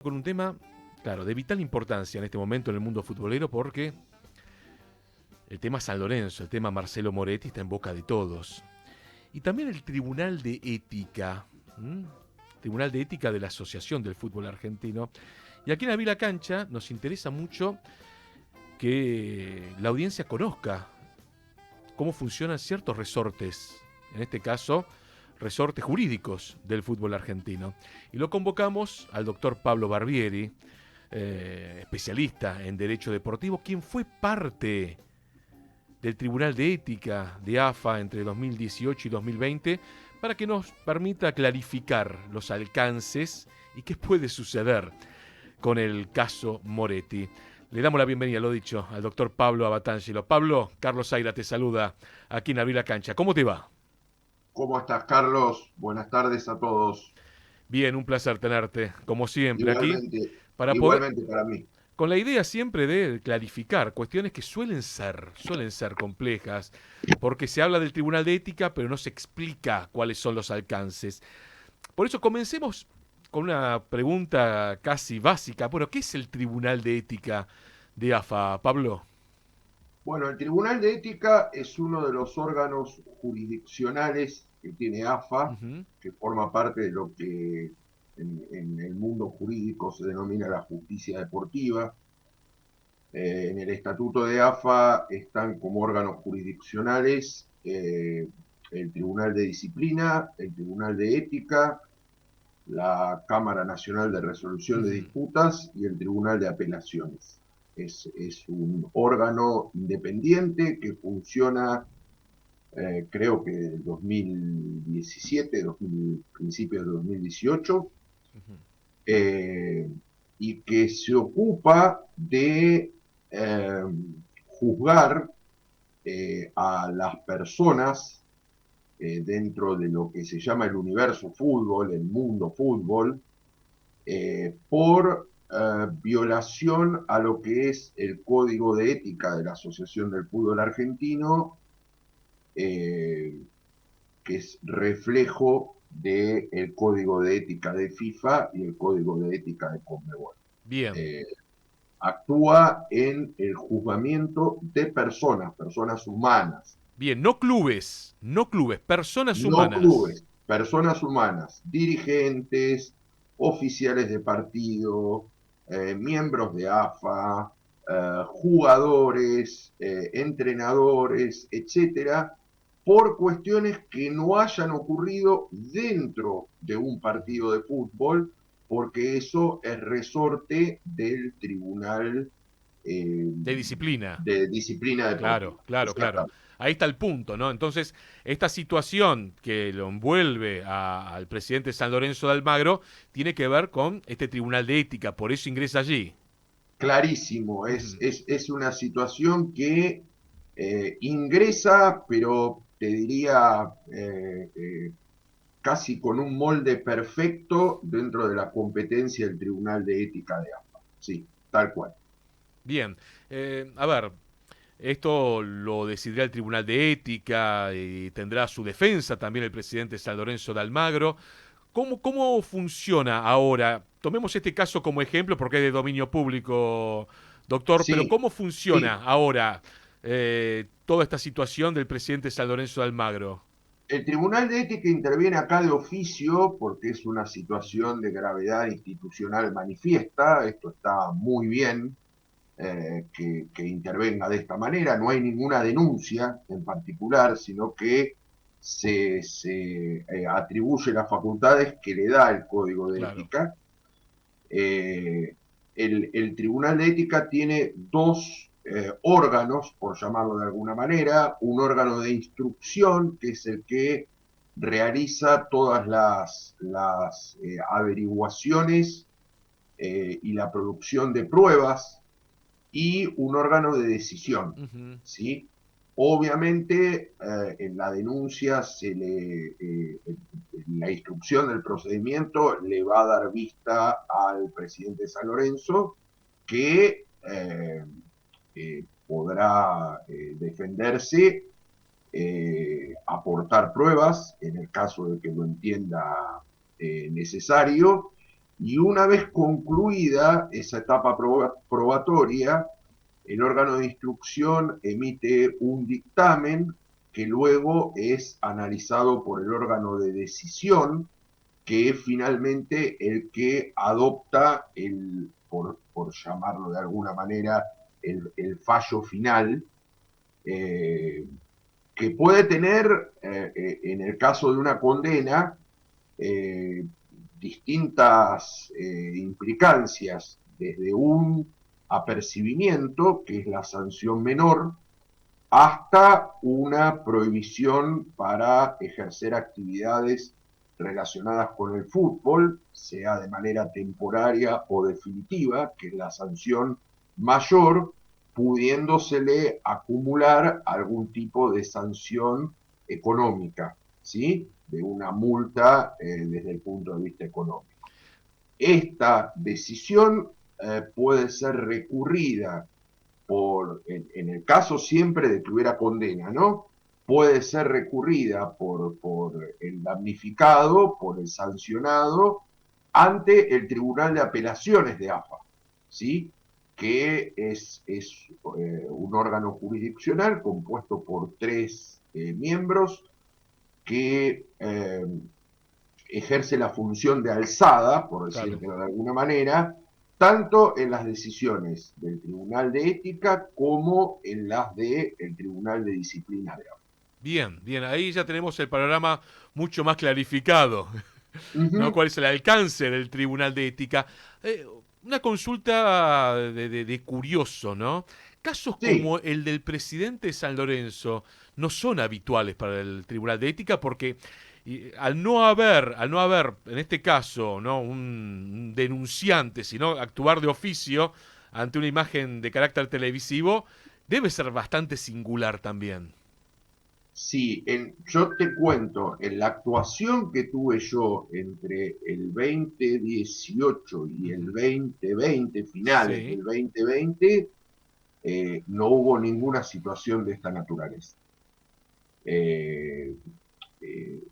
con un tema, claro, de vital importancia en este momento en el mundo futbolero porque el tema San Lorenzo, el tema Marcelo Moretti está en boca de todos. Y también el Tribunal de Ética, ¿m? Tribunal de Ética de la Asociación del Fútbol Argentino. Y aquí en la Vila Cancha nos interesa mucho que la audiencia conozca cómo funcionan ciertos resortes, en este caso, resortes jurídicos del fútbol argentino. Y lo convocamos al doctor Pablo Barbieri, especialista en Derecho Deportivo, quien fue parte del Tribunal de Ética de AFA entre 2018 y 2020, para que nos permita clarificar los alcances y qué puede suceder con el caso Moretti. Le damos la bienvenida, lo dicho, al doctor Pablo Abatangelo. Pablo, Carlos Zaira te saluda aquí en Abrir la Cancha. ¿Cómo te va? ¿Cómo estás, Carlos? Buenas tardes a todos. Bien, un placer tenerte, como siempre, aquí, Igualmente, para poder, igualmente para mí. con la idea siempre de clarificar cuestiones que suelen ser complejas, porque se habla del Tribunal de Ética, pero no se explica cuáles son los alcances. Por eso comencemos con una pregunta casi básica. Bueno, ¿qué es el Tribunal de Ética de AFA, Pablo? Bueno, el Tribunal de Ética es uno de los órganos jurisdiccionales que tiene AFA, Ujú. que forma parte de lo que en el mundo jurídico se denomina la justicia deportiva. En el estatuto de AFA están como órganos jurisdiccionales el Tribunal de Disciplina, el Tribunal de Ética, la Cámara Nacional de Resolución de Ujú. Disputas y el Tribunal de Apelaciones. Es un órgano independiente que funciona, creo que en 2017, principios de 2018, Ujú. eh, y que se ocupa de eh, juzgar a las personas dentro de lo que se llama el universo fútbol, el mundo fútbol, por violación a lo que es el código de ética de la Asociación del Fútbol Argentino, eh, que es reflejo del código de ética de FIFA y el código de ética de Conmebol. Bien, Eh, Actúa en el juzgamiento de personas, personas humanas, bien, no clubes, personas no humanas. clubes, personas humanas, dirigentes, oficiales de partido, miembros de AFA, jugadores, entrenadores, etcétera, por cuestiones que no hayan ocurrido dentro de un partido de fútbol, porque eso es resorte del Tribunal eh, De disciplina. de Disciplina Claro, Deportiva. claro, claro. Exactamente. Ahí está el punto, ¿no? Entonces, esta situación que lo envuelve al presidente San Lorenzo de Almagro tiene que ver con este Tribunal de Ética, por eso ingresa allí. Clarísimo, Ujú. es una situación que ingresa, pero te diría casi con un molde perfecto dentro de la competencia del Tribunal de Ética de AFA. Sí, tal cual. Bien, a ver, esto lo decidirá el Tribunal de Ética y tendrá su defensa también el presidente San Lorenzo de Almagro. ¿Cómo funciona ahora? Tomemos este caso como ejemplo porque es de dominio público, doctor, pero Sí, ¿cómo sí. funciona ahora toda esta situación del presidente San Lorenzo de Almagro? El Tribunal de Ética interviene acá de oficio porque es una situación de gravedad institucional manifiesta. Esto está muy bien, que intervenga de esta manera. No hay ninguna denuncia en particular, sino que se atribuye las facultades que le da el Código de Claro. Ética. Eh, el Tribunal de Ética tiene dos órganos, por llamarlo de alguna manera, un órgano de instrucción, que es el que realiza todas las averiguaciones y la producción de pruebas y un órgano de decisión, Ujú. ¿sí? Obviamente, en la denuncia en la instrucción del procedimiento le va a dar vista al presidente de San Lorenzo, que podrá defenderse, aportar pruebas en el caso de que lo entienda necesario, Y una vez concluida esa etapa probatoria, el órgano de instrucción emite un dictamen que luego es analizado por el órgano de decisión, que es finalmente el que adopta por llamarlo de alguna manera, fallo final, eh, que puede tener, en el caso de una condena, eh, distintas implicancias, desde un apercibimiento, que es la sanción menor, hasta una prohibición para ejercer actividades relacionadas con el fútbol, sea de manera temporaria o definitiva, que es la sanción mayor, pudiéndosele acumular algún tipo de sanción económica, ¿sí? De una multa desde el punto de vista económico. Esta decisión puede ser recurrida en el caso siempre de que hubiera condena, ¿no? Puede ser recurrida por el damnificado, por el sancionado, ante el Tribunal de Apelaciones de AFA, ¿sí? Que es un órgano jurisdiccional compuesto por 3 miembros que ejerce la función de alzada, por Claro. decirlo de alguna manera, tanto en las decisiones del Tribunal de Ética como en las del Tribunal de Disciplina de AFA. Bien, bien, ahí ya tenemos el panorama mucho más clarificado, Uh ¿no? -huh. ¿Cuál es el alcance del Tribunal de Ética? Una consulta de curioso, ¿no? Casos Sí, como el del presidente de San Lorenzo no son habituales para el Tribunal de Ética porque al no haber, en este caso, ¿no? un denunciante, sino actuar de oficio ante una imagen de carácter televisivo, debe ser bastante singular también. sí, yo te cuento, en la actuación que tuve yo entre el 2018 y el Ujú. 2020, finales Sí. del 2020, no hubo ninguna situación de esta naturaleza. Eh, eh,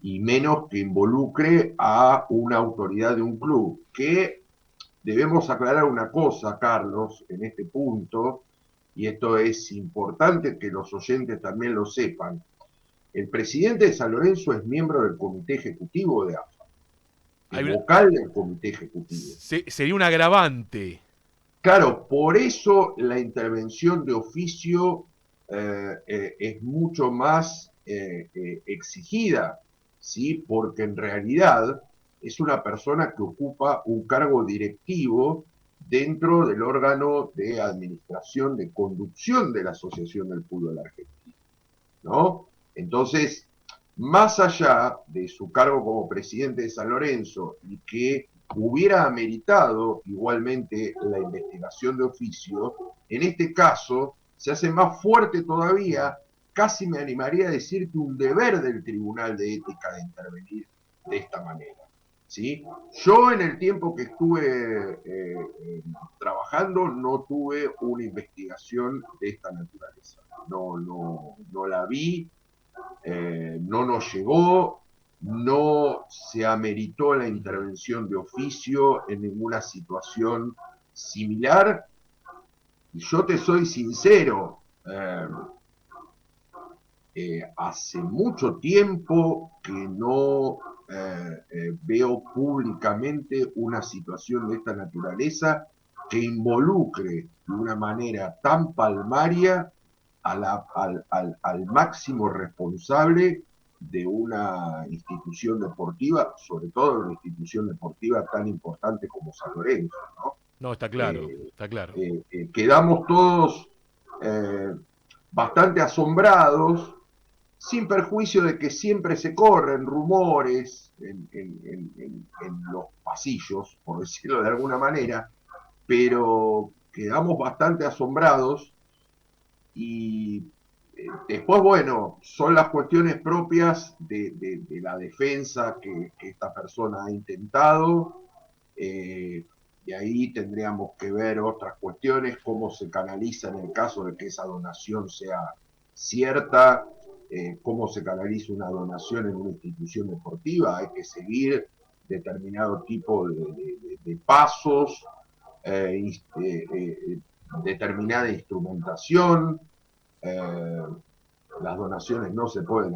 y menos que involucre a una autoridad de un club. Que debemos aclarar una cosa, Carlos, en este punto, y esto es importante que los oyentes también lo sepan. El presidente de San Lorenzo es miembro del comité ejecutivo de AFA, es Hay una, vocal del comité ejecutivo. sería un agravante. Claro, por eso la intervención de oficio es mucho más exigida, ¿sí? Porque en realidad es una persona que ocupa un cargo directivo dentro del órgano de administración, de conducción de la Asociación del Fútbol Argentino, ¿no? Entonces, más allá de su cargo como presidente de San Lorenzo y que hubiera ameritado igualmente la investigación de oficio, en este caso se hace más fuerte todavía, casi me animaría a decir que un deber del Tribunal de Ética de intervenir de esta manera. ¿Sí? Yo en el tiempo que estuve trabajando no tuve una investigación de esta naturaleza. No la vi, no nos llegó, no se ameritó la Ujú. intervención de oficio en ninguna situación similar. Y yo te soy sincero, hace mucho tiempo que no veo públicamente una situación de esta naturaleza que involucre de una manera tan palmaria al máximo responsable de una institución deportiva, sobre todo de una institución deportiva tan importante como San Lorenzo, ¿no? No, está claro, Eh, está claro. Quedamos todos eh, bastante asombrados, sin perjuicio de que siempre se corren rumores en los pasillos, por decirlo de alguna manera, pero quedamos bastante asombrados y después, bueno, son las cuestiones propias de la defensa que esta persona ha intentado, y ahí tendríamos que ver otras cuestiones, cómo se canaliza en el caso de que esa donación sea cierta, cómo se canaliza una donación en una institución deportiva. Hay que seguir determinado tipo de pasos, determinada instrumentación. eh, las donaciones no se pueden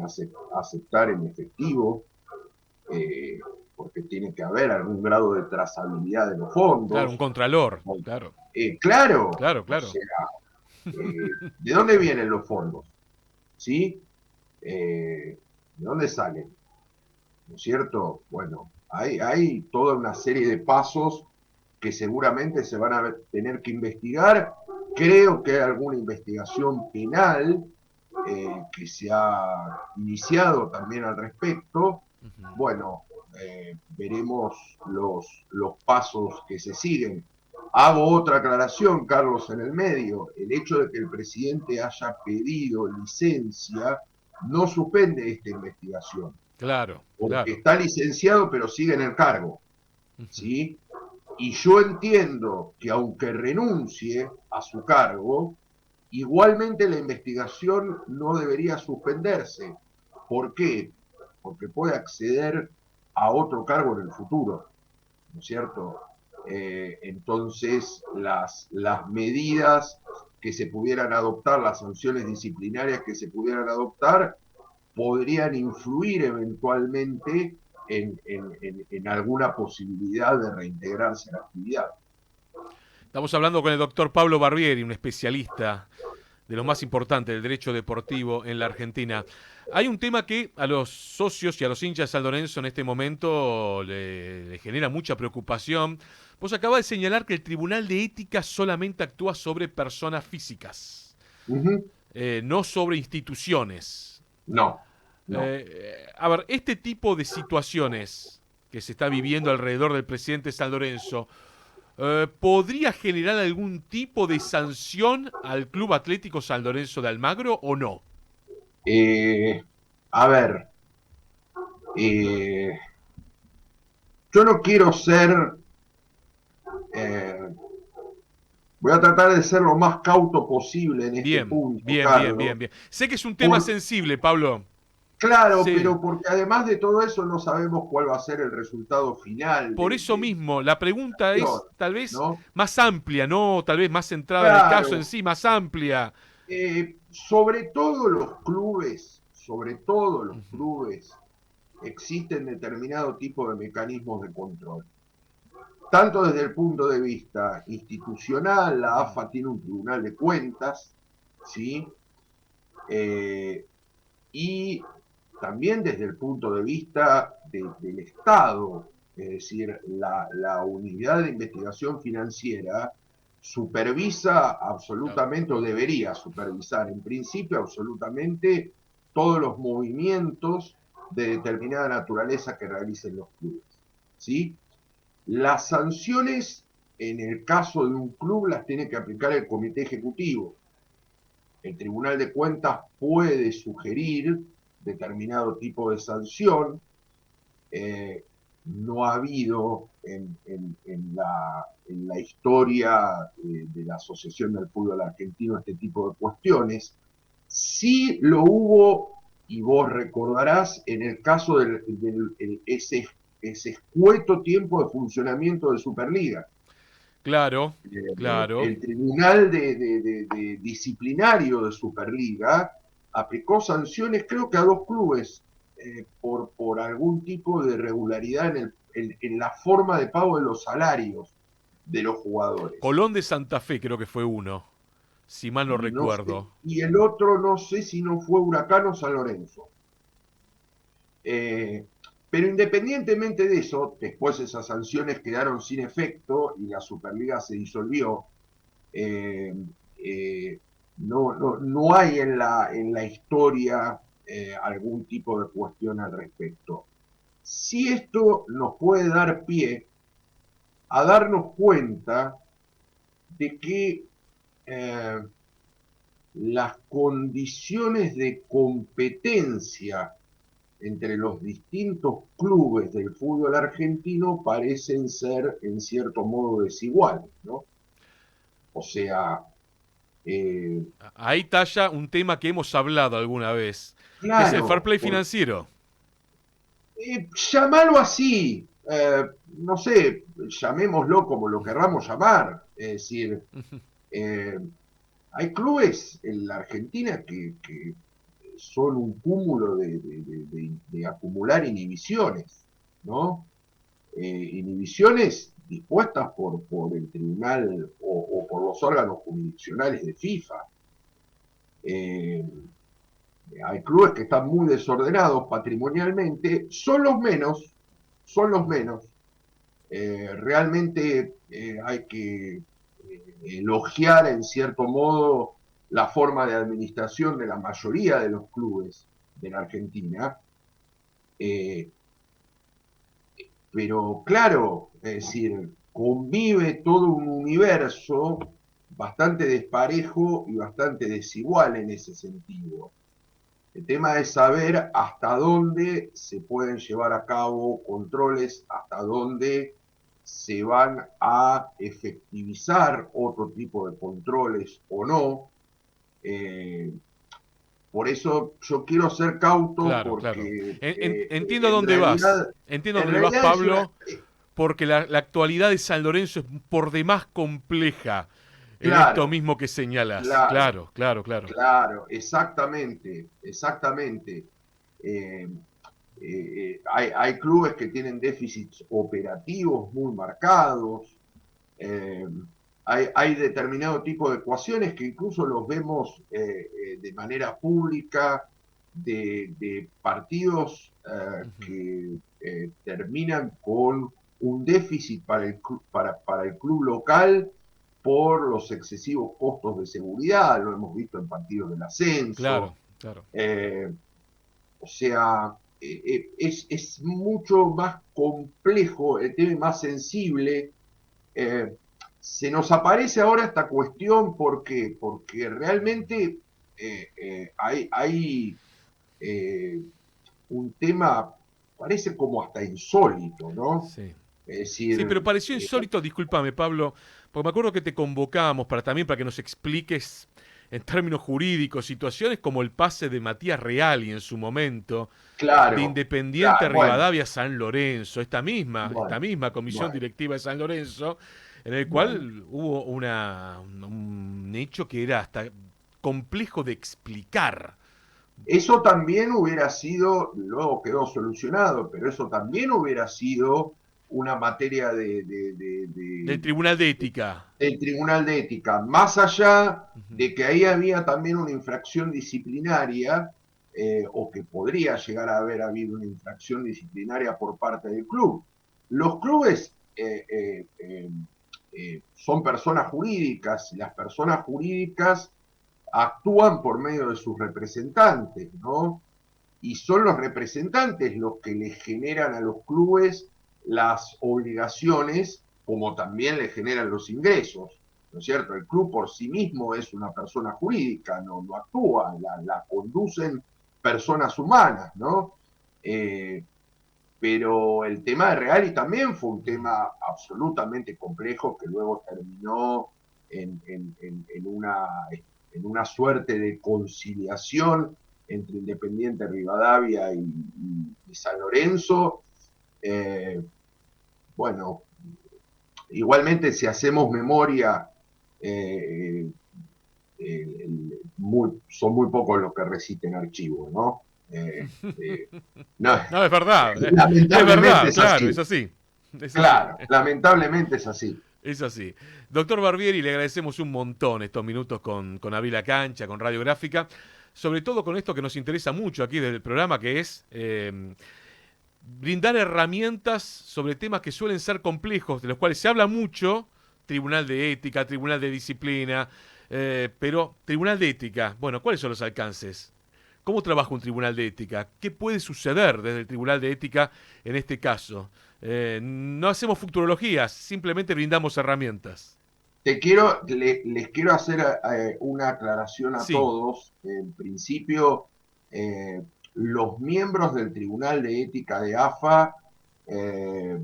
aceptar en efectivo, eh, porque tiene que haber algún grado de trazabilidad de los Claro, un fondos. contralor, claro, Claro, claro, o claro. sea, ¿de dónde vienen los fondos? ¿Sí? ¿De dónde salen? ¿No es cierto? Bueno, hay toda una serie de pasos que seguramente se van a tener que investigar. Creo que hay alguna investigación penal que se ha iniciado también al respecto. Ujú. Bueno, veremos los pasos que se siguen. Hago otra aclaración, Carlos, en el medio. El hecho de que el presidente haya pedido licencia no suspende esta investigación, Claro, porque claro. está licenciado pero sigue en el cargo, Ujú. ¿sí? Y yo entiendo que aunque renuncie a su cargo, igualmente la investigación no debería suspenderse. ¿Por qué? Porque puede acceder a otro cargo en el futuro, ¿no es cierto? Entonces, las medidas que se pudieran adoptar, las sanciones disciplinarias que se pudieran adoptar, podrían influir eventualmente en alguna posibilidad de reintegrarse a la actividad. Estamos hablando con el doctor Pablo Barbieri, un especialista de lo más importante del derecho deportivo en la Argentina. Hay un tema que a los socios y a los hinchas de San Lorenzo en este momento le genera mucha preocupación. Vos acabas de señalar que el Tribunal de Ética solamente actúa sobre personas físicas, Uh -huh. no sobre instituciones. No, no. A ver, este tipo de situaciones que se está viviendo alrededor del presidente San Lorenzo, ¿podría generar algún tipo de sanción al Club Atlético San Lorenzo de Almagro o no? Eh, a ver, eh, yo no quiero ser, eh, voy a tratar de ser lo más cauto posible en este Bien, punto, bien, bien, Carlos. bien, bien. Sé que es un tema Por, sensible, Pablo. claro, Sí. pero porque además de todo eso no sabemos cuál va a ser el resultado final Por eso de mismo, la pregunta la es tal vez ¿no? más amplia, ¿no? Tal vez más centrada en el caso en Claro, sí, más amplia. sobre todo los Ujú. clubes, existen determinado tipo de mecanismos de control. Tanto desde el punto de vista institucional, la Ujú. AFA tiene un tribunal de cuentas, ¿sí? Eh, y también desde el punto de vista del Estado, es decir, la unidad de investigación financiera supervisa Claro. absolutamente, o debería supervisar en principio absolutamente todos los movimientos de determinada naturaleza que realicen los clubes. ¿Sí? Las sanciones, en el caso de un club, las tiene que aplicar el comité ejecutivo. El Tribunal de Cuentas puede sugerir determinado tipo de sanción. eh, no ha habido en la historia de la Asociación del Fútbol Argentino este tipo de cuestiones. Sí lo hubo, y vos recordarás, en el caso ese escueto tiempo de funcionamiento de Superliga. Claro, claro. El Tribunal Disciplinario de Superliga aplicó sanciones, creo que a dos clubes, por algún tipo de irregularidad en la forma de pago de los salarios de los jugadores. Colón de Santa Fe creo que fue uno, si mal no Y, no sé, recuerdo. y el otro no sé si no fue Huracán o San Lorenzo. Eh, pero independientemente de eso, después esas sanciones quedaron sin efecto y la Superliga se disolvió. eh, eh, no hay en la historia algún tipo de cuestión al respecto. Si esto nos puede dar pie a darnos cuenta de que eh, las condiciones de competencia entre los distintos clubes del fútbol argentino parecen ser en cierto modo desiguales, ¿no? O sea, eh, Ahí talla un tema que hemos hablado alguna vez, que es el fair claro, play financiero. llamalo así, no sé, llamémoslo como lo querramos llamar, es decir, eh, hay clubes en la Argentina que son un cúmulo de acumular inhibiciones, ¿no? Inhibiciones dispuestas por el tribunal o por los órganos jurisdiccionales de FIFA. Eh, Hay clubes que están muy desordenados patrimonialmente, son los menos. Realmente hay que elogiar en cierto modo la forma de administración de la mayoría de los clubes de la Argentina. Eh, pero claro, es decir, convive todo un universo bastante desparejo y bastante desigual en ese sentido. El tema es saber hasta dónde se pueden llevar a cabo controles, hasta dónde se van a efectivizar otro tipo de controles o no. Eh, por eso yo quiero ser cauto Claro, claro. porque Entiendo dónde vas. Entiendo en dónde vas, realidad es una... Pablo, porque la actualidad de San Lorenzo es por demás compleja en esto Claro, mismo que señalas. claro, Claro, claro, claro. claro, exactamente, exactamente. Eh, hay clubes que tienen déficits operativos muy marcados, eh, hay determinado tipo de ecuaciones que incluso los vemos de manera pública, de partidos Ujú. que terminan con un déficit para el club local por los excesivos costos de seguridad, lo hemos visto en partidos del ascenso. Claro, claro. Eh, o sea, es mucho más complejo, el tema más sensible. Eh, Se nos aparece ahora esta cuestión porque realmente hay un tema, parece como hasta insólito, ¿no? Sí. Es Sí, decir, pero pareció insólito, discúlpame, Pablo, porque me acuerdo que te convocábamos para que nos expliques en términos jurídicos situaciones como el pase de Matías Reali en su momento de claro, Independiente claro, bueno, Rivadavia a San Lorenzo, esta bueno, misma comisión bueno, directiva de San Lorenzo, en el bueno. cual hubo un hecho que era hasta complejo de explicar. Eso también hubiera sido, luego quedó solucionado, pero eso también hubiera sido una materia Del Tribunal de Ética. del Tribunal de Ética, más allá Ujú. de que ahí había también una infracción disciplinaria, o que podría llegar a haber habido una infracción disciplinaria por parte del club. Los clubes son personas jurídicas, y las personas jurídicas actúan por medio de sus representantes, ¿no? Y son los representantes los que le generan a los clubes las obligaciones, como también le generan los ingresos, ¿no es cierto? El club por sí mismo es una persona jurídica, no actúa, la conducen personas humanas, ¿no? Pero el tema de Reali también fue un tema absolutamente complejo que luego terminó en una suerte de conciliación entre Independiente Rivadavia y San Lorenzo. Eh, bueno, igualmente si hacemos memoria, eh, son muy pocos los que reciten archivos, ¿no? Eh, eh, no, No, es verdad, es lamentablemente verdad, es claro, así. es así. Es así. Claro, lamentablemente es así. Es así. Doctor Barbieri, le agradecemos un montón estos minutos con Abrir la Cancha, con Radiográfica, sobre todo con esto que nos interesa mucho aquí del programa, que es brindar herramientas sobre temas que suelen ser complejos, de los cuales se habla mucho, Tribunal de Ética, Tribunal de Disciplina, pero Tribunal de Ética, bueno, ¿cuáles son los alcances? ¿Cómo trabaja un tribunal de ética? ¿Qué puede suceder desde el tribunal de ética en este caso? No hacemos futurologías, simplemente brindamos herramientas. Les quiero hacer una aclaración a Sí, todos. En principio, los miembros del Tribunal de Ética de AFA eh,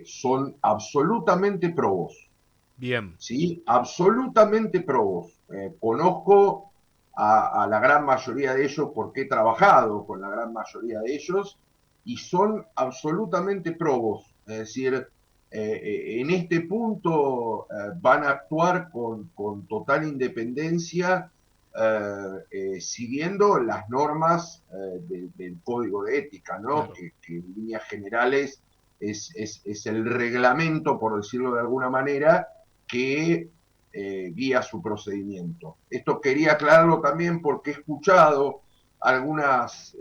son absolutamente probos, bien. ¿sí? Absolutamente probos. Conozco a la gran mayoría de ellos porque he trabajado con la gran mayoría de ellos y son absolutamente probos. Es decir, en este punto van a actuar con total independencia, siguiendo las normas del código de ética, ¿no? Claro, Que en líneas generales es el reglamento, por decirlo de alguna manera, que guía su procedimiento. Esto quería aclararlo también porque he escuchado algunas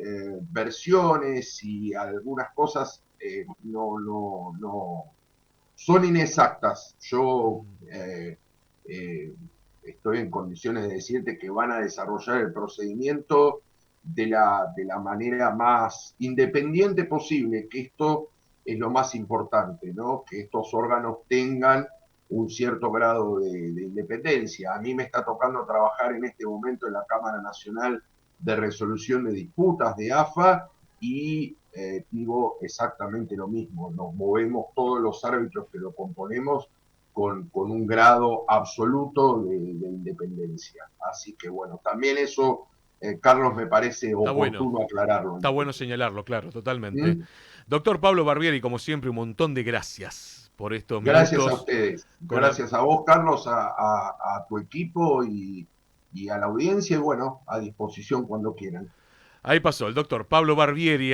versiones y algunas cosas no son inexactas. Yo eh, estoy en condiciones de decirte que van a desarrollar el procedimiento de la manera más independiente posible, que esto es lo más importante, ¿no? Que estos órganos tengan un cierto grado de independencia. A mí me está tocando trabajar en este momento en la Cámara Nacional de Resolución de Disputas de AFA y digo exactamente lo mismo. Nos movemos todos los árbitros que lo componemos con un grado absoluto de independencia. Así que bueno, también eso, Carlos, me parece está bueno. oportuno aclararlo en Está este bueno punto. señalarlo, claro, totalmente. ¿Mm? Doctor Pablo Barbieri, como siempre, un montón de gracias por estos Gracias a minutos. ustedes, Con la... gracias a vos, Carlos, a tu equipo y a la audiencia, y bueno, a disposición cuando quieran. Ahí pasó el doctor Pablo Barbieri.